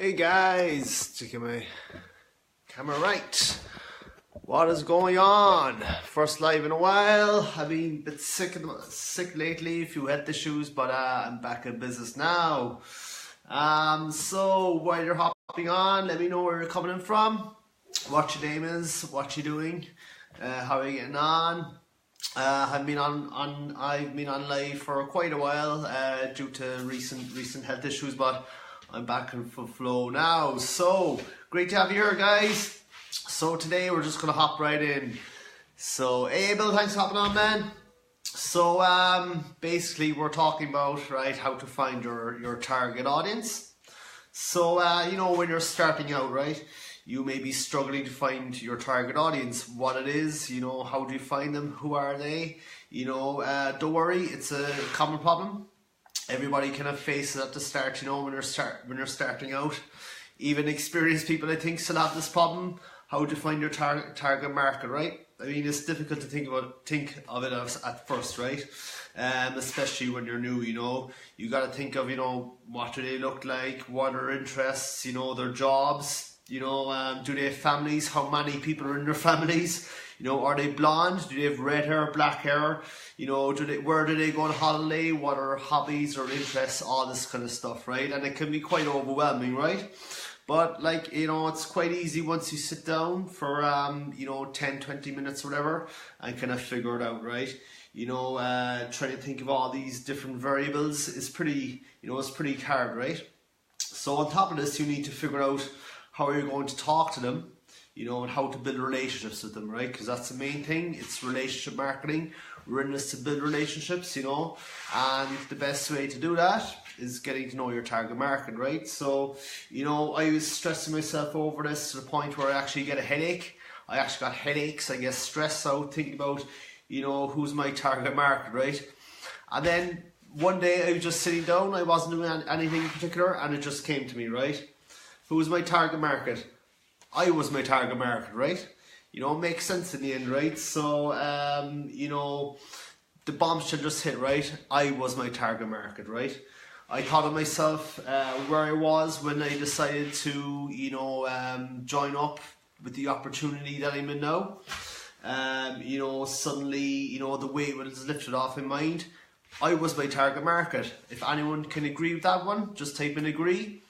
Hey guys, checking my camera right. What is going on? First live in a while. I've been a bit sick lately, a few health issues, but I'm back in business now. So while you're hopping on, let me know where you're coming in from, what your name is, what you're doing, how are you getting on. I've been on live for quite a while due to recent health issues, but I'm back in full flow now. So great to have you here, guys. So today we're just gonna hop right in. So Abel, thanks for hopping on, man. So basically we're talking about how to find your target audience. So when you're starting out, right, you may be struggling to find your target audience, what it is, how do you find them, who are they, don't worry, it's a common problem. Everybody kind of faces at the start, when you're starting out. Even experienced people, I think, still have this problem. How to find your target market, right? I mean, it's difficult to think of it as at first, right? Especially when you're new, you got to think of, what do they look like, what are their interests, their jobs, do they have families, how many people are in their families, are they blonde, do they have red hair, black hair, where do they go on holiday, what are hobbies or interests, all this kind of stuff, right? And it can be quite overwhelming, right? But it's quite easy once you sit down for 10-20 minutes or whatever and kind of figure it out, right? Trying to think of all these different variables is pretty, it's pretty hard, right? So on top of this, you need to figure out how you're going to talk to them, and how to build relationships with them, right? Because that's the main thing. It's relationship marketing. We're in this to build relationships, and the best way to do that is getting to know your target market, right? So, I was stressing myself over this to the point where I actually get a headache. I actually got headaches. I get stressed out thinking about, who's my target market, right? And then one day I was just sitting down. I wasn't doing anything in particular, and it just came to me, right? Who's my target market? I was my target market, right? It makes sense in the end, right? So, the bombshell just hit, right? I was my target market, right? I thought of myself where I was when I decided to, join up with the opportunity that I'm in now. Suddenly, the weight was lifted off my mind. I was my target market. If anyone can agree with that one, just type in agree.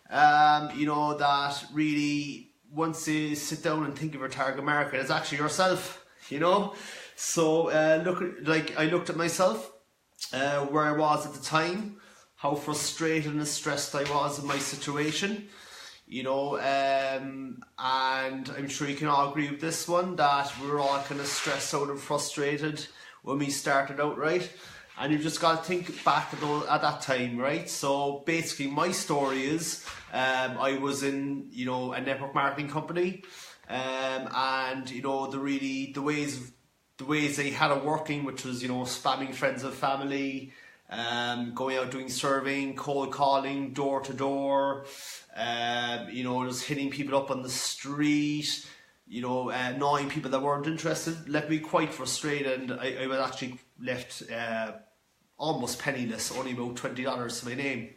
That really, once you sit down and think of your target market, it's actually yourself, So I looked at myself, where I was at the time, how frustrated and stressed I was in my situation, and I'm sure you can all agree with this one, that we're all kind of stressed out and frustrated when we started out, right? And you've just got to think back at that time, right? So basically my story is, I was in, a network marketing company, and, the ways they had it working, which was, spamming friends and family, going out doing surveying, cold calling, door to door, just hitting people up on the street, annoying people that weren't interested, left me quite frustrated, and I was actually left almost penniless, only about $20 to my name.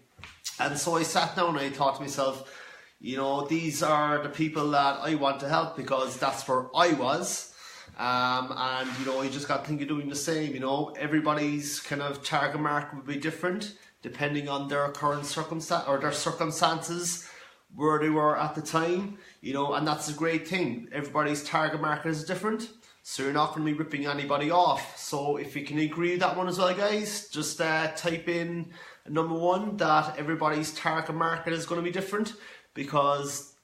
And so I sat down and I thought to myself, these are the people that I want to help because that's where I was. And you just got to think of doing the same. Everybody's kind of target market would be different depending on their current circumstances, where they were at the time, and that's a great thing. Everybody's target market is different, so you're not going to be ripping anybody off. So if you can agree with that one as well, guys, just type in number one, that everybody's target market is going to be different because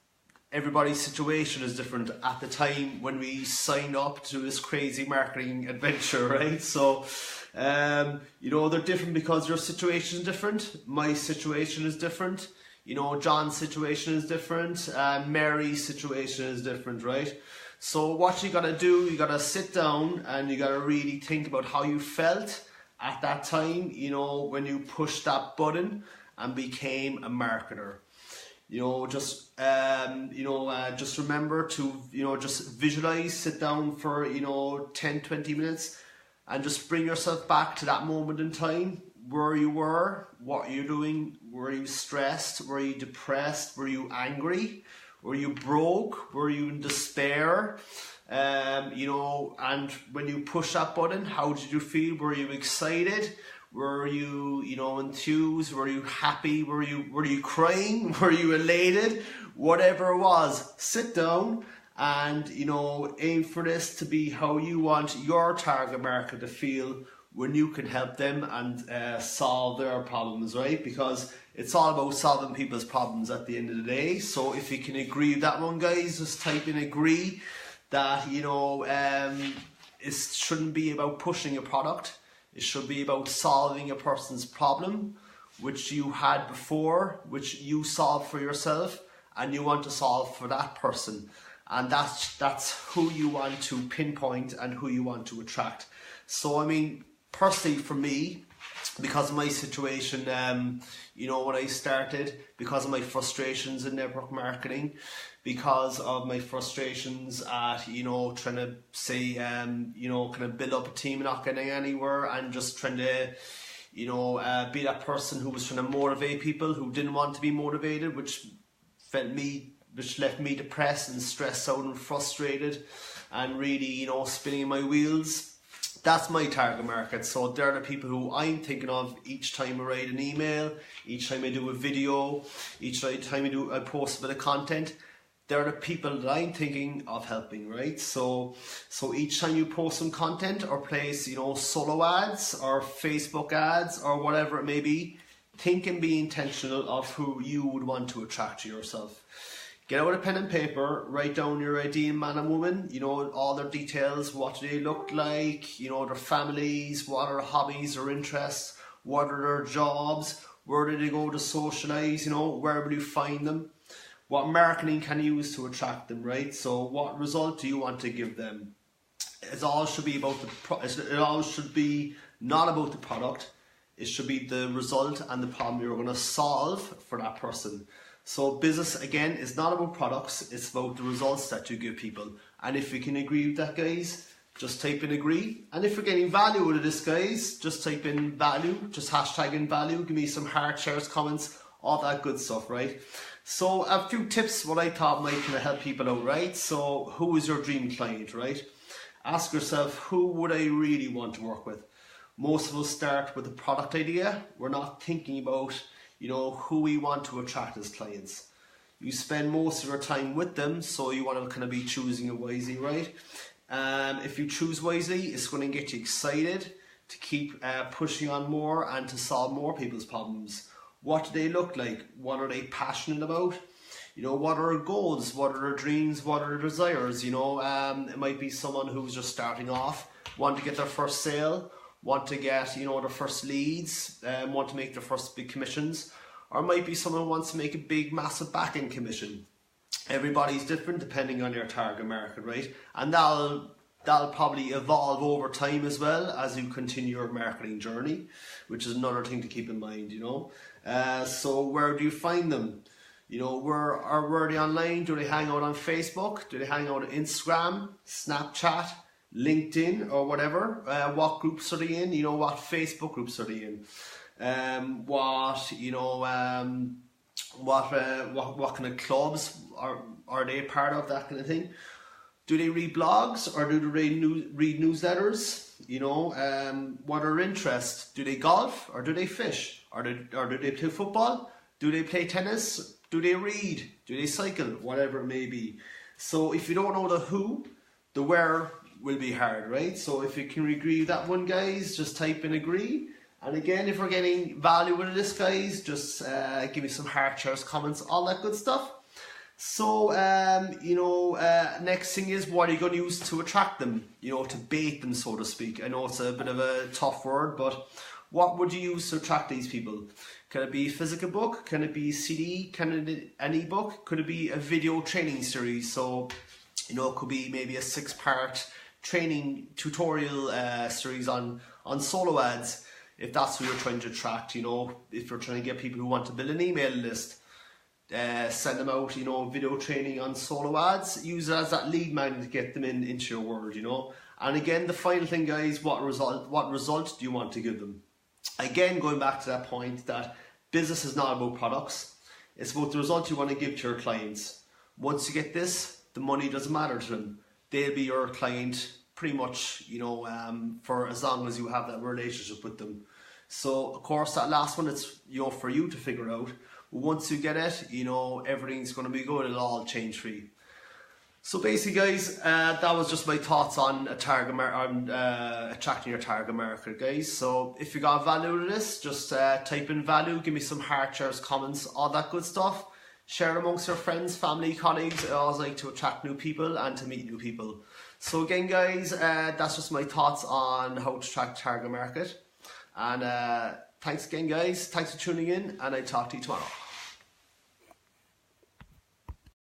everybody's situation is different at the time when we signed up to this crazy marketing adventure, right? So, they're different because your situation is different. My situation is different. John's situation is different. Mary's situation is different, right? So what you gotta do, you gotta sit down and you gotta really think about how you felt at that time, when you pushed that button and became a marketer. Just remember to, just visualize, sit down for, 10-20 minutes and just bring yourself back to that moment in time where you were, what you're doing, were you stressed, were you depressed, were you angry, were you broke, were you in despair, you know, and when you push that button, how did you feel? Were you excited? Were you, you know, enthused? Were you happy? Were you crying? Were you elated? Whatever it was, sit down and, you know, aim for this to be how you want your target market to feel when you can help them and solve their problems, right? Because it's all about solving people's problems at the end of the day. So if you can agree with that one, guys, just type in agree that, you know, it shouldn't be about pushing a product. It should be about solving a person's problem, which you had before, which you solved for yourself, and you want to solve for that person. And that's who you want to pinpoint and who you want to attract. So, I mean, personally for me, because of my situation, you know, when I started, because of my frustrations in network marketing, because of my frustrations at, you know, trying to say, you know, kind of build up a team, not getting anywhere, and just trying to, you know, be that person who was trying to motivate people who didn't want to be motivated, which left me depressed and stressed out and frustrated and really, you know, spinning my wheels. That's my target market. So they're the people who I'm thinking of each time I write an email, each time I do a video, each time I post a bit of content. They're the people that I'm thinking of helping, right? So each time you post some content or place, you know, solo ads or Facebook ads or whatever it may be, think and be intentional of who you would want to attract to yourself. Get out a pen and paper, write down your ideal man and woman, you know, all their details, what do they look like, you know, their families, what are their hobbies or interests, what are their jobs, where do they go to socialise, you know, where will you find them, what marketing can you use to attract them, right? So what result do you want to give them? It all should be about it all should be not about the product, it should be the result and the problem you're going to solve for that person. So business, again, is not about products, it's about the results that you give people. And if you can agree with that, guys, just type in agree. And if you're getting value out of this, guys, just type in value, just hashtag in value, give me some heart shares, comments, all that good stuff, right? So a few tips what I thought might kind of help people out, right? So who is your dream client, right? Ask yourself, who would I really want to work with? Most of us start with a product idea. We're not thinking about, you know, who we want to attract as clients. You spend most of your time with them, so you want to kind of be choosing it wisely, right? If you choose wisely, it's going to get you excited to keep pushing on more and to solve more people's problems. What do they look like? What are they passionate about? You know, what are their goals? What are their dreams? What are their desires? You know, it might be someone who's just starting off, want to get their first sale, want to get, you know, their first leads, want to make their first big commissions, or it might be someone who wants to make a big, massive back-end commission. Everybody's different depending on your target market, right? And that'll probably evolve over time as well as you continue your marketing journey, which is another thing to keep in mind, you know. So where do you find them? You know, where are they online? Do they hang out on Facebook? Do they hang out on Instagram, Snapchat, LinkedIn, or whatever? What groups are they in? You know, what Facebook groups are they in? What kind of clubs are they part of, that kind of thing? Do they read blogs or do they read newsletters? You know, what are their interests? Do they golf or do they fish? Or do they play football? Do they play tennis? Do they read? Do they cycle? Whatever it may be. So if you don't know the who, the where will be hard, right? So if you can agree with that one, guys, just type in agree. And again, if we're getting value out of this, guys, just give me some heart shares, comments, all that good stuff. So, next thing is, what are you going to use to attract them? You know, to bait them, so to speak. I know it's a bit of a tough word, but what would you use to attract these people? Can it be a physical book? Can it be a CD? Can it be an ebook? Could it be a video training series? So, you know, it could be maybe a 6-part training tutorial series on solo ads, if that's who you're trying to attract. You know, if you're trying to get people who want to build an email list, send them out, you know, video training on solo ads, use it as that lead magnet to get them into your world, you know. And again, the final thing, guys, what result do you want to give them? Again, going back to that point that business is not about products, it's about the result you want to give to your clients. Once you get this, the money doesn't matter to them. They'll be your client pretty much, for as long as you have that relationship with them. So of course that last one, it's for you to figure out. Once you get it, everything's going to be good. It'll all change for you. So basically, guys, that was just my thoughts on attracting your target market, guys. So if you got value to this, just type in value, give me some heart shares, comments, all that good stuff. Share amongst your friends, family, colleagues. I always like to attract new people and to meet new people. So again, guys, that's just my thoughts on how to attract target market. And thanks again, guys. Thanks for tuning in, and I'll talk to you tomorrow.